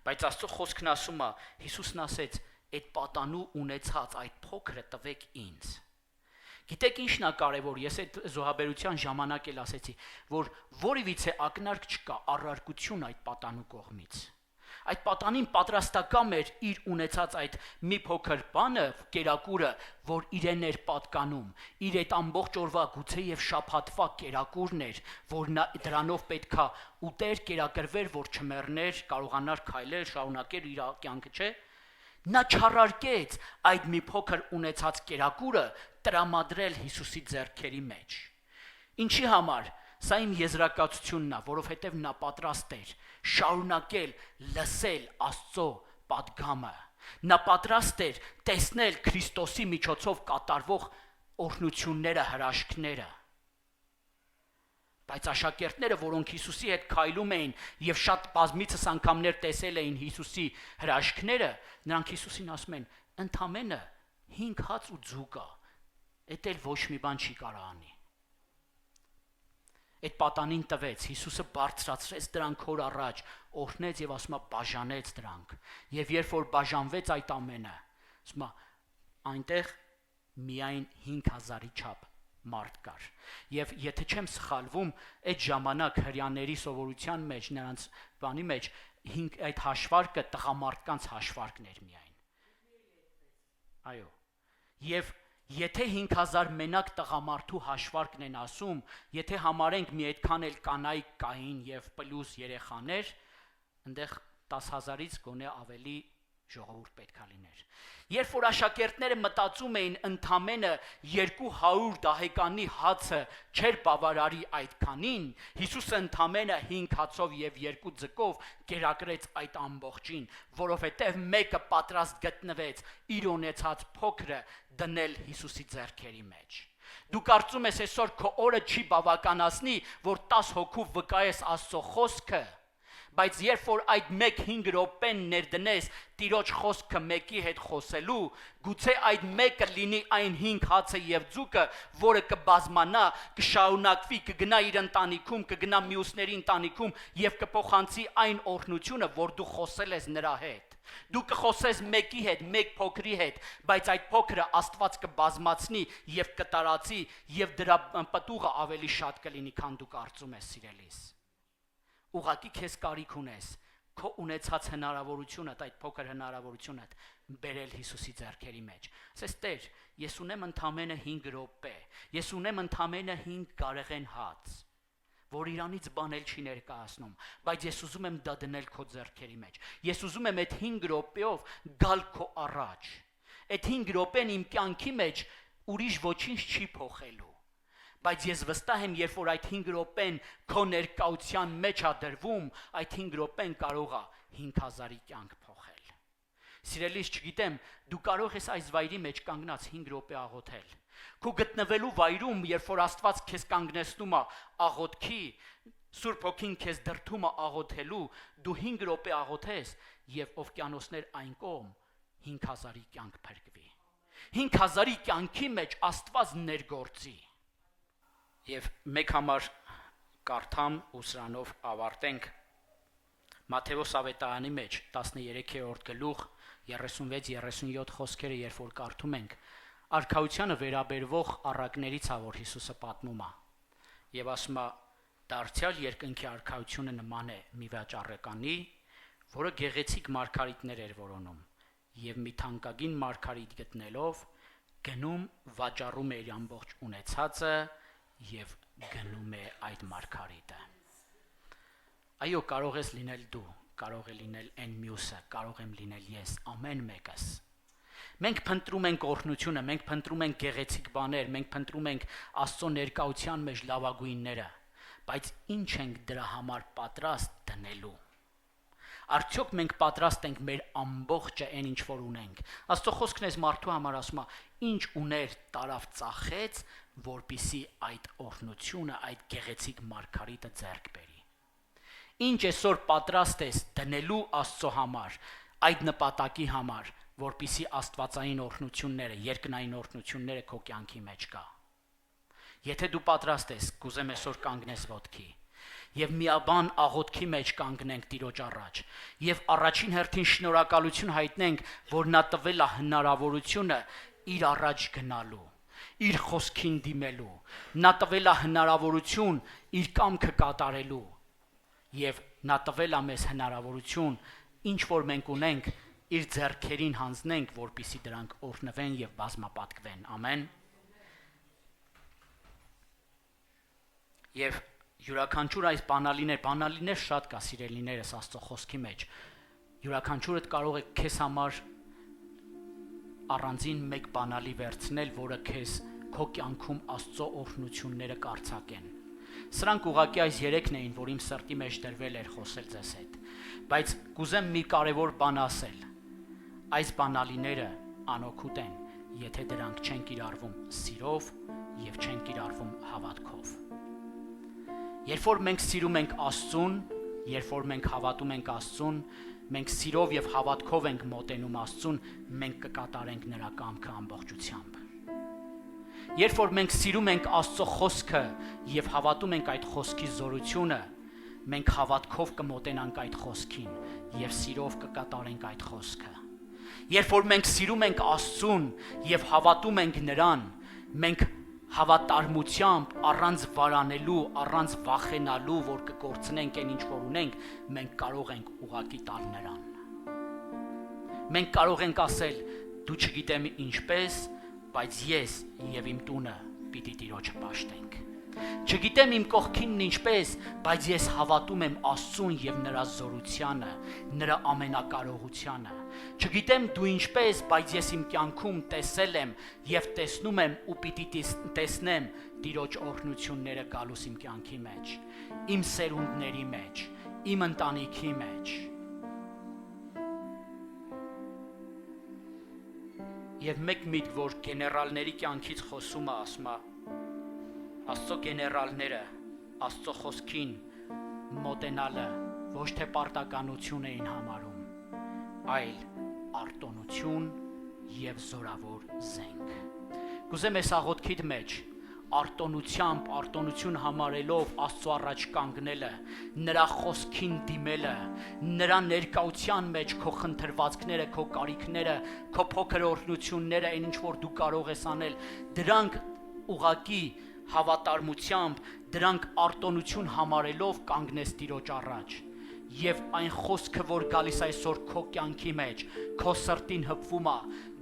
Բայց Աստծո խոսքն ասում է, Հիսուսն ասեց, այդ պատանու ունեցած այդ փոքրը տվեք ինձ։ Գիտեք ինչն է կարևոր, ես այդ զոհաբերության ժամանակ էլ ասեցի, որ որևիցե ակնարկ չկա առարկություն այդ պատանու կողմից։ Այդ պատանին պատրաստակամ էր իր ունեցած այդ մի փոքր բանը, կերակուրը, որ իրեն էր պատկանում, իր այդ ամբողջ օրվա գուցե եւ շաբաթվա կերակուրն էր, որ նա դրանով պետքա ուտեր, կերակրվեր, որ չմեռներ, կարողանար քայլել, շարունակեր իր կյանքը, չէ՞։ Նա չարարկեց այդ մի փոքր ունեցած կերակուրը տրամադրել Հիսուսի ձեռքերի մեջ։ Ինչի համար։ Սա իմ եզրակացությունն է, որովհետև նա պատրաստ էր շարունակել լսել Աստծո պատգամը։ Նա պատրաստ էր տեսնել Քրիստոսի միջոցով կատարվող օրհնությունները, հրաշքները։ Բայց աշակերտները, որոնք Հիսուսի հետ քայլում էին եւ շատ բազմիցս անգամներ տեսել էին Հիսուսի հրաշքները, նրանք Հիսուսին ասում են. «Ընդամենը 5 հաց ու ձուկ է, էդ էլ ոչ մի բան չի կարող անի»։ Այդ պատանին տվեց, Հիսուսը բարձրացրեց դրանք հոր առաջ, օրհնեց եւ ասում է բաժանեց դրանք։ Եվ երբ որ բաժանվեց այդ ամենը, ասում է այնտեղ միայն 5000-ի չափ մարդ կար։ Եվ եթե չեմ սխալվում, այդ ժամանակ հрьяաների սովորության մեջ, նրանց բանի մեջ այդ հաշվարկը տղամարդկանց հաշվարկն էր միայն։ Այո։ Եւ եթե 5000 մենակ տղամարդու հաշվարկն են ասում, եթե համարենք մի այդքան էլ կանայք կային եւ պլյուս երեխաներ, այնտեղ 10000-ից գոնե ավելի ժողովուրդ պետքա լիներ։ Երբ որ աշակերտները մտածում էին ընդամենը 200 դահեկանի հացը չէր բավարարի այդքանին, Հիսուսը ընդամենը 5 հացով եւ 2 ձկով կերակրեց այդ ամբողջին, որովհետեւ մեկը պատրաստ գտնվեց իր ունեցած փոքրը դնել Հիսուսի ձեռքերի մեջ։ Դու կարծում ես այսօր քո օրը չի բավականացնի, որ 10 հոգու վկայես Աստծո խոսքը, բայց երբ որ այդ 1-5 րոպեն ներդնես Տիրոջ խոսքը մեկի հետ խոսելու, գուցե այդ մեկը լինի այն 5 հացը եւ ձուկը, որը կբազմանա, կշարունակվի, կգնա իր ընտանիքում, կգնա մյուսների ընտանիքում եւ կփոխանցի այն օրհնությունը, որ դու խոսել ես նրա հետ։ Դու կխոսես մեկի հետ, մեկ փոքրի հետ, բայց այդ փոքրը Աստված կբազմացնի եւ կտարածի եւ դրա պտուղը ավելի շատ կլինի, քան դու կարծում ես, սիրելիս։ Ուղղակի քեզ կարիք ունես քո ունեցած հնարավորությունը, այդ փոքր հնարավորությունը բերել Հիսուսի ձեռքերի մեջ։ Ասես Տեր, ես ունեմ ընդամենը 5 րոպե, ես ունեմ ընդամենը 5 գարեղեն հաց, որ իրանից բան էլ չի ներկայացնում, բայց ես ուզում եմ դա դնել քո ձեռքերի մեջ։ Ես ուզում եմ այդ 5 րոպեով գալ քո առաջ։ Այդ 5 րոպեն իմ կյանքի մեջ ուրիշ ոչինչ չի փոխելու։ Բայց ես վստահ եմ, երբ որ այդ 5 րոպեն քո ներկայության մեջ է դրվում, այդ 5 րոպեն կարող է 5000-ի կյանք փոխել։ Սիրելիս, չգիտեմ, դու կարող ես այս վայրի մեջ կանգնած 5 րոպե աղոթել։ Քո գտնվելու վայրում, երբ որ Աստված քեզ կանգնեցնում է աղոթքի, Սուրբ Հոգին քեզ դրդում է աղոթելու, դու 5 րոպե աղոթես եւ օվկիանոսներ այն կողմ 5000-ի կյանք փրկվի։ 5000-ի կյանքի մեջ Աստված ներգործի։ Եվ մեկ համար կարդամ ու սրանով ավարտենք Մատթեոս ավետարանի մեջ 13-րդ գլուխ 36-37 խոսքերը, երբ որ կարդում ենք, արքայությանը վերաբերվող առակներից է, որ Հիսուսը պատմում է։ Եվ ասում է, դարձյալ երկնքի արքայությունը նման է մի վաճառականի, որը գեղեցիկ մարգարիտներ էր որոնում, եւ մի թանկագին մարգարիտ գտնելով գնում վաճառում է իր ամբողջ ունեցածը եւ գնում է այդ մարգարիտը։ Այո, կարող ես լինել դու, կարող է լինել այն մյուսը, կարող եմ լինել ես, ամեն մեկս։ Մենք փնտրում ենք օրհնությունը, մենք փնտրում ենք գեղեցիկ բաներ, մենք փնտրում ենք Աստծո ներկայության մեջ լավագույնները, բայց ինչ ենք դրա համար պատրաստ դնելու։ Արդյոք մենք պատրաստ ենք մեր ամբողջը այն ինչ որ ունենք։ Աստծո խոսքն էս մարդու համար ասում է, ինչ ուներ տարավ ծախեց, որպիսի այդ օրհնությունը, այդ գեղեցիկ մարգարիտը ձեռք բերի։ Ինչ այսօր պատրաստ ես դնելու Աստծո համար, այդ նպատակի համար, որպիսի աստվածային օրհնությունները, երկնային օրհնությունները քո կյանքի մեջ կա։ Եթե դու պատրաստ ես, կուզեմ այսօր կանգնես ոտքի եւ միաբան աղոթքի մեջ կանգնենք Տիրոջ առաջ եւ առաջին հերթին շնորհակալություն հայտնենք, որ նա տվել է հնարավորությունը իր առաջ գնալու, իր խոսքին դիմելու, նա տվել է հնարավորություն իր կամքը կատարելու եւ նա տվել է մեզ հնարավորություն, ինչ որ մենք ունենք, իր ձեռքերին հանձնենք, որպիսի դրանք օրհնվեն եւ բազմապատկվեն։ Ամեն։ Եվ յուրաքանչյուր այս բանալիներ շատ կա սիրելիներս Աստծո խոսքի մեջ։ Յուրաքանչյուրդ կարող է քեզ համար առանձին մեկ բանալի վերցնել, որը քեզ քո կյանքում Աստծո օրհնությունները կարձակեն։ Սրանք ուղղակի այս երեքն էին, որ իմ սրտի մեջ դրվել էր խոսել ձեզ հետ։ Բայց կուզեմ մի կարևոր բան ասել։ Այս բանալիները անօգուտ են, եթե դրանք չեն կիրառվում սիրով եւ չեն կիրառվում հավատքով։ Երբ որ մենք սիրում ենք Աստծուն, երբ որ մենք հավատում ենք Աստծուն, մենք սիրով եւ հավատքով ենք մոտենում Աստծուն, մենք կկատարենք նրա կամքը ամբողջությամբ։ Երբ որ մենք սիրում ենք Աստծո խոսքը եւ հավատում ենք այդ խոսքի զորությունը, մենք հավատքով կմոտենանք այդ խոսքին եւ սիրով կկատարենք այդ խոսքը։ Երբ որ մենք սիրում ենք Աստծուն եւ հավատում ենք նրան, մենք հավատարմությամբ, առանց վարանելու, առանց վախենալու, որ կկորցնենք այն ինչ որ ունենք, մենք կարող ենք ուղղակի տալ նրան։ Մենք կարող ենք ասել, դու չգիտեմ ինչպես, բայց ես եւ իմ տունը պիտի Տիրոջը պաշտենք։ Չգիտեմ իմ կողքինն ինչպես, բայց ես հավատում եմ Աստծուն եւ նրա զորությանը, նրա ամենակարողությանը։ Չգիտեմ դու ինչպես, բայց ես իմ կյանքում տեսել եմ եւ տեսնում եմ ու պիտի տեսնեմ Տիրոջ օրհնությունները գալուս իմ կյանքի մեջ, իմ սերունդների մեջ, իմ ընտանիքի մեջ։ Եվ մեկ միտք, որ գեներալների կյանքից խոսում է, ասում է, Աստծո գեներալները Աստծո խոսքին մոտենալը ոչ թե պարտականություն էին համարում, այլ արտոնություն եւ զորավոր զենք։ Կուզեմ այս աղոթքիդ մեջ արտոնություն համարելով Աստծո առաջ կանգնելը, նրա խոսքին դիմելը, նրա ներկայության մեջ քո խնդրվածքները, քո կարիքները, քո փոքր օրհնությունները, այն ինչ որ դու կարող ես անել, դրանք ուղղակի հավատարմությամբ, դրանք արտոնություն համարելով կանգնես Տիրոջ առաջ եւ այն խոսքը, որ գալիս այսօր քո կյանքի մեջ, քո սրտին հպվում է,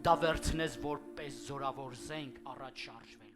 դա վերցնես որպես զորավոր զենք առաջ շարժվել։